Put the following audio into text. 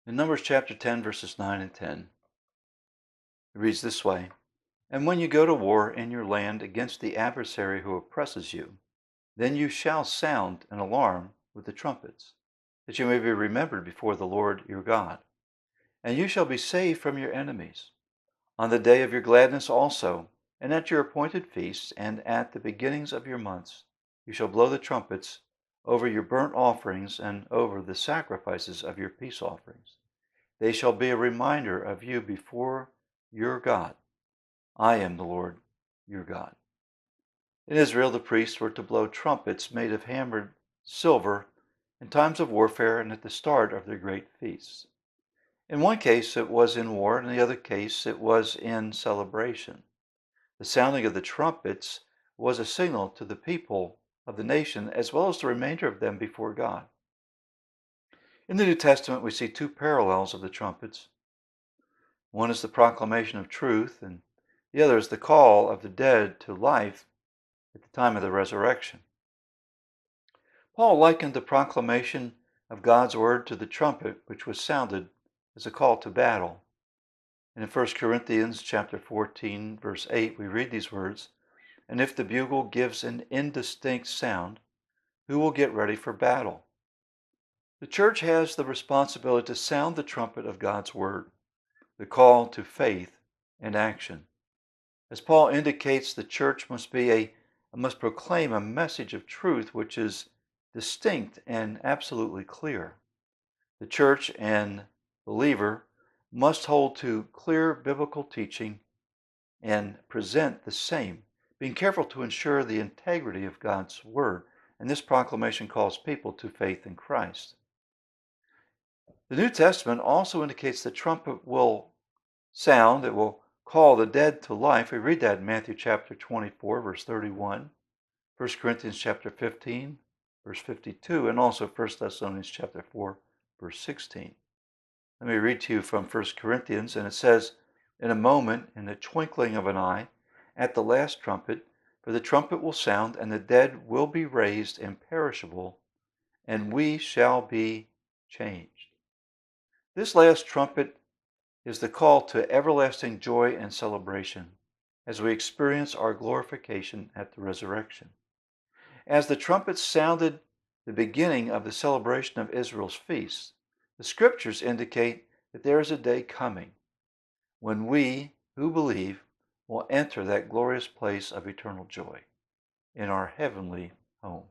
In Numbers chapter 10, verses 9 and 10, it reads this way: "And when you go to war in your land against the adversary who oppresses you, then you shall sound an alarm with the trumpets, that you may be remembered before the Lord your God. And you shall be saved from your enemies. On the day of your gladness also, and at your appointed feasts, and at the beginnings of your months, you shall blow the trumpets over your burnt offerings and over the sacrifices of your peace offerings. They shall be a reminder of you before your God. I am the Lord your God." In Israel, the priests were to blow trumpets made of hammered silver in times of warfare and at the start of their great feasts. In one case it was in war, and in the other case it was in celebration. The sounding of the trumpets was a signal to the people of the nation as well as the remainder of them before God. In the New Testament, we see two parallels of the trumpets. One is the proclamation of truth, and the other is the call of the dead to life at the time of the resurrection. Paul likened the proclamation of God's word to the trumpet which was sounded as a call to battle. And in 1 Corinthians chapter 14, verse 8, we read these words: "And if the bugle gives an indistinct sound, who will get ready for battle?" The church has the responsibility to sound the trumpet of God's word, the call to faith and action. As Paul indicates, the church must proclaim a message of truth which is distinct and absolutely clear. The church and believer must hold to clear biblical teaching and present the same, being careful to ensure the integrity of God's word. And this proclamation calls people to faith in Christ. The New Testament also indicates the trumpet will sound, it will call the dead to life. We read that in Matthew chapter 24, verse 31, 1 Corinthians chapter 15, verse 52, and also 1 Thessalonians chapter 4, verse 16. Let me read to you from 1 Corinthians, and it says, "In a moment, in the twinkling of an eye, at the last trumpet, for the trumpet will sound, and the dead will be raised imperishable, and we shall be changed." This last trumpet is the call to everlasting joy and celebration as we experience our glorification at the resurrection. As the trumpets sounded the beginning of the celebration of Israel's feasts, the scriptures indicate that there is a day coming when we who believe will enter that glorious place of eternal joy in our heavenly home.